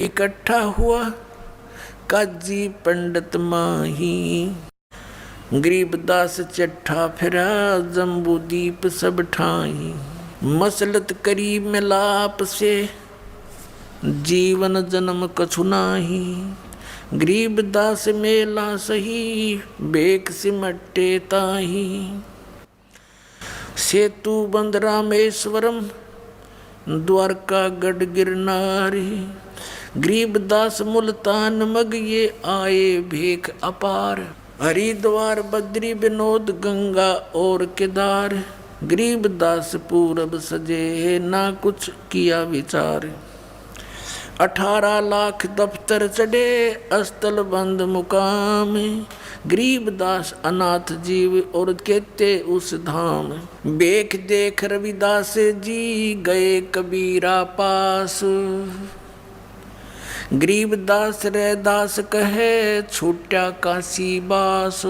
इकट्ठा हुआ काजी पंडित माही। गरीबदास चट्ठा फिरा जम्बूदीप सब ठाई। मसलत करी मिलाप से जीवन जन्म कछु नाही। गरीबदास मेला सही बेक सिमटे ताही। सेतु बंद रामेश्वरम द्वारका गढ़ गिरनारी। गरीबदास मुल्तान मग ये आए भेख अपार। हरिद्वार बद्री विनोद गंगा और केदार। गरीबदास पूरब सजे ना कुछ किया विचार। 18 लाख दफ्तर चढ़े अस्तल बंद मुकाम। गरीबदास अनाथ जीव और कहते उस धाम। बेख देख रविदास जी गए कबीरा पास। गरीबदास रैदास कहे छूटा काशी बास।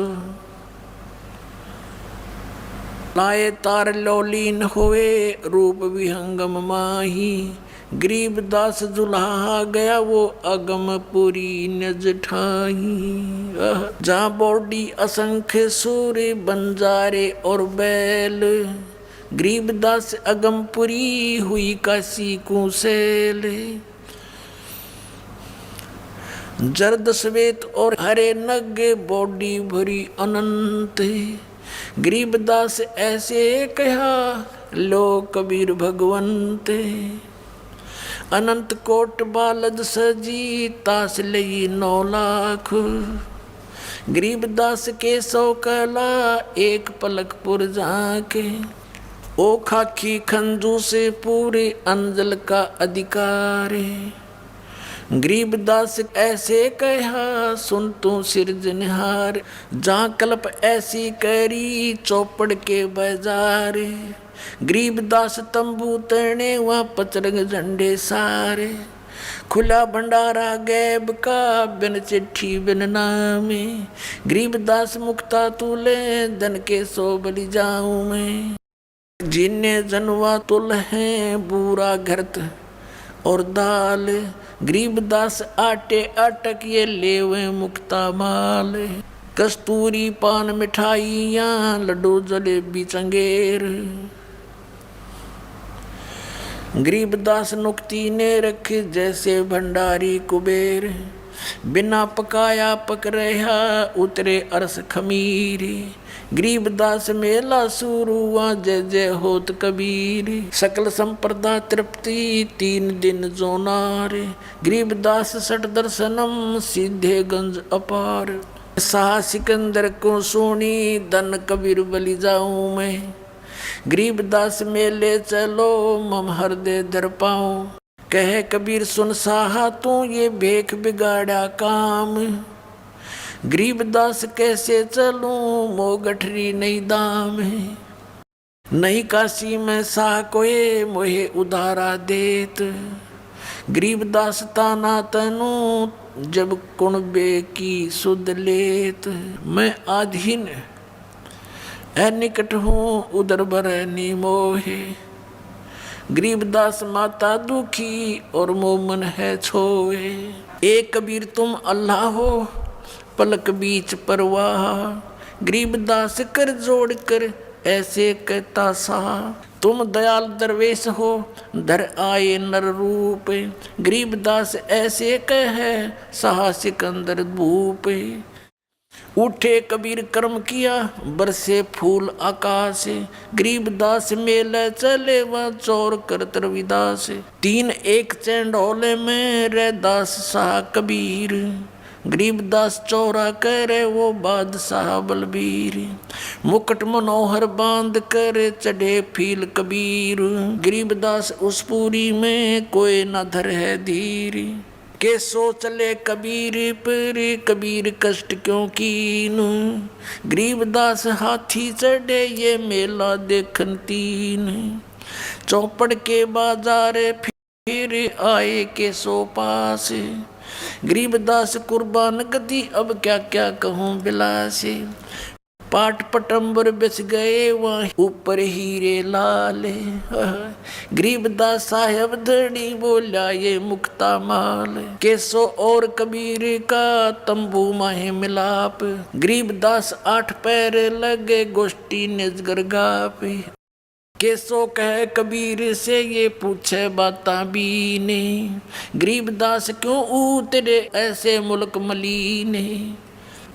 लाए तार लौलीन होए रूप विहंगम माही। गरीबदास दुल्हा गया वो अगमपुरी नज ठाही। जहाँ बॉडी असंख्य सूर्य बंजारे और बैल। गरीबदास अगमपुरी हुई काशी कुशेल। जर्द श्वेत और हरे नग बॉडी भरी अनंत। गरीबदास ऐसे कहा लो कबीर भगवंत। अनंत कोट बालद सजी तास लई 9 लाख। गरीबदास के 100 कला एक पलकपुर जाके। ओ खाकी खंजू से पूरे अंजल का अधिकार। गरीबदास ऐसे कहा सुन तू सिरजनहार। जहाँ कल्प ऐसी करी चौपड़ के बाजार। गरीबदास तंबू तने वहाँ पचरंग झंडे सारे। खुला भंडारा गैब का बिन चिट्ठी बिन नामे। गरीबदास मुक्ता तुले धन के 100 बलि जाऊं मैं। जिन्ने जनवा तुल हैं बूरा घरत और दाल। गरीबदास आटे अटक ये लेवे मुक्ता माल। कस्तूरी पान मिठाइयाँ लड्डू जलेबी चंगेर। गरीबदास नुक्ती ने रखे जैसे भंडारी कुबेर। बिना पकाया पक रहा उतरे अरस खमीर। गरीबदास मेला शुरू हुआ जय जय होत कबीर। सकल संप्रदा तृप्ति 3 दिन जोनार। गरीबदास सठ दर्शनम सीधे गंज अपार। शाह सिकंदर को सोनी धन कबीर बलि जाऊं मैं। गरीबदास मेले चलो मम हृदय धर पाऊं। कहे कबीर सुन साहा तू ये भेख बिगाड़ा काम। गरीबदास कैसे चलूं मो गठरी नहीं दाम। नहीं काशी में साह कोए मोहे उधारा देत। गरीबदास ताना तनु जब कुणबे की सुध लेत। मैं आधीन निकट हूँ उदर भरनी मोहे। गरीबदास माता दुखी और मोमन है छोए। एक कबीर तुम अल्लाह हो पलक बीच परवाह। गरीबदास कर जोड़ कर ऐसे कहता सा। तुम दयाल दरवेश हो धर आए नर रूप। गरीबदास ऐसे कहे साहा सिकंदर भूप। उठे कबीर कर्म किया बरसे फूल आकाश। गरीबदास मेले चले वह चौर करत रविदास। 3 एक चंडोले में रैदास शाह कबीर। गरीबदास चौरा करे वो बादशाह बलबीर। मुकुट मनोहर बांध कर चढ़े फील कबीर। गरीबदास उस पूरी में कोई न धर है धीर। के सो चले कबीर पर कबीर कष्ट क्यों कीन। गरीबदास हाथी चढ़े ये मेला देखन 3। चौपड़ के बाजार फिर आए के सो पास। गरीबदास कुर्बान गदी अब क्या क्या कहूँ बिलास। पाट पटंबर बिछ गए वहाँ ऊपर हीरे लाले। गरीबदास साहब धड़ी बोला ये मुक्ता माल, केसो और कबीर का तंबू माहे मिलाप। गरीबदास 8 पैर लगे गोष्ठी निजगर गापे। केसो कह कबीर से ये पूछे बाता बीने, गरीबदास क्यों उतरे ऐसे मुल्क मलीने।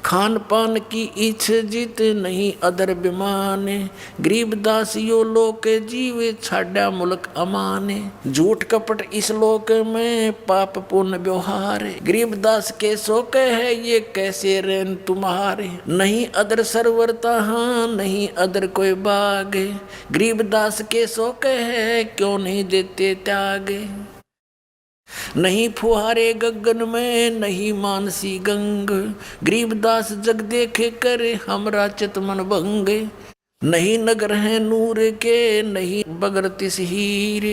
खान पान की इच्छ जित नहीं अदर बिमाने, गरीबदास यो लोक जीवे छाड़ा मुल्क अमाने। झूठ कपट इस लोक में पाप पुण्य व्यवहार, गरीबदास के सो कह ये कैसे रैन तुम्हारे। नहीं अदर सरवरता हाँ नहीं अदर कोई बाग, गरीबदास के सो कह क्यों नहीं देते त्याग। नहीं फुहारे गगन में नहीं मानसी गंग, गरीबदास जग देखे करे हमरा चित मन भंग। नहीं नगर है नूर के नहीं बगर तिस हीर,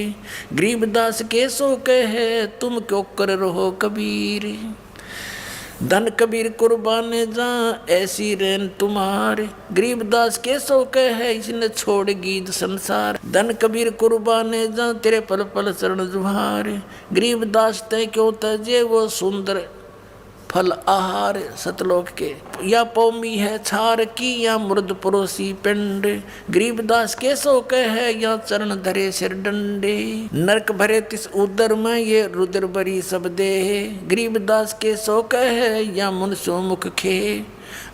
गरीबदास के सो कहे तुम क्यों कर रहो कबीर। धन कबीर कुर्बान जा ऐसी रैन तुम्हारे, गरीबदास के सो कहे इसने छोड़ गीत संसार। धन कबीर कुर्बान जा तेरे पल पल चरण जुहारे, गरीबदास तय क्यों तजे वो सुंदर फल आहार। सतलोक के या पौमी है छार की या मुर्द परोसी पिंड, गरीबदास के सो कहे या चरण धरे सिर डंडे। नरक भरे तिस उदर में ये रुद्र बरी सब दे, गरीबदास के सो कहे या मुनसो मुख खे।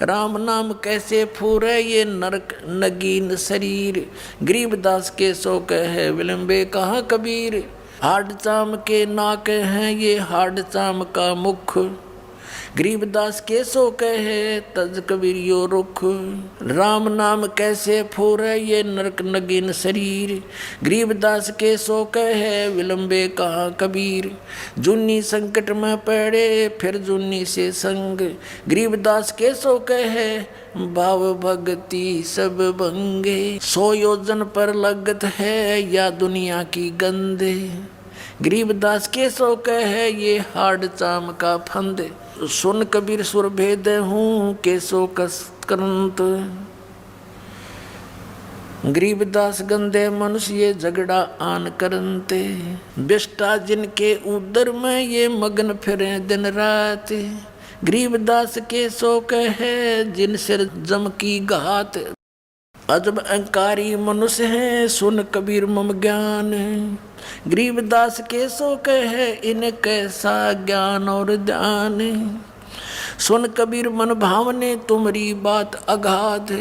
राम नाम कैसे फूरे ये नरक नगीन शरीर, गरीबदास के सो कहे विलंबे कहाँ कबीर। हाड चाम के नाक हैं ये हाड चाम का मुख, गरीबदास के सो कहे तज कबीर यो रुख। राम नाम कैसे फूरे ये नरक नगीन शरीर, गरीबदास के सो कहे विलंबे कहाँ कबीर। जुन्नी संकट में पड़े फिर जुन्नी से संग, गरीबदास के सो कहे भाव भक्ति सब भंगे। 100 योजन पर लगत है या दुनिया की गंदे, गरीबदास के सो कहे ये हाड चाम का फंद। सुन कबीर सुर भेद हूँ केसो कसकरंत, गरीबदास गंदे मनुष्य ये झगड़ा आन करनते। बिष्टा जिनके उदर में ये मगन फिरे दिन रात, गरीबदास के सो कहे जिन सिर जम की घात। अजब अहंकारी मनुष्य है सुन कबीर मम ज्ञान, गरीबदास के सो कहे इन कैसा ज्ञान और ध्यान। सुन कबीर मन भावने तुम्हारी बात अगाध,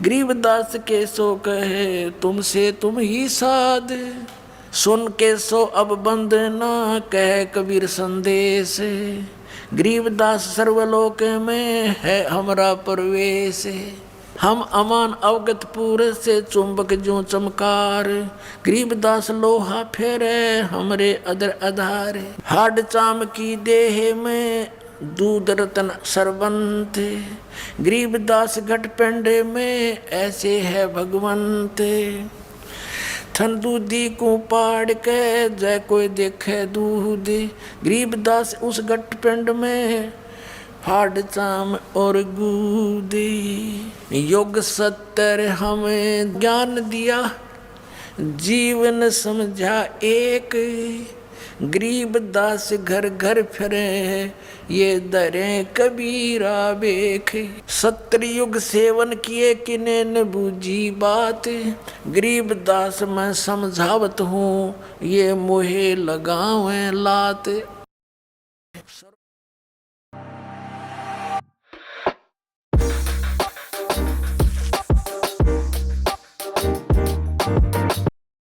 गरीबदास के सो कहे तुमसे तुम ही साध। सुन के सो अब बंद ना कहे कबीर संदेश, गरीबदास सर्वलोक में है हमरा प्रवेश। हम अमान अवगत पूरे से चुंबक जो चमकार, गरीबदास लोहा फेरे हमरे अदर आधार। हाड चाम की देह में दूध रतन सरबंत, गरीबदास घट पेंडे में ऐसे है भगवंत। थन दूधी को पाड़ के जय कोई देखे दूध, गरीबदास उस घट पेंड में हाड चाम और गूदी। योग सत्तर हमें ज्ञान दिया जीवन समझा एक, गरीबदास घर घर फिरे ये दरे कबीरा बेख। 70 युग सेवन किए किने न बूझी बात, गरीबदास मैं समझावत हूँ ये मोहे लगावे लात।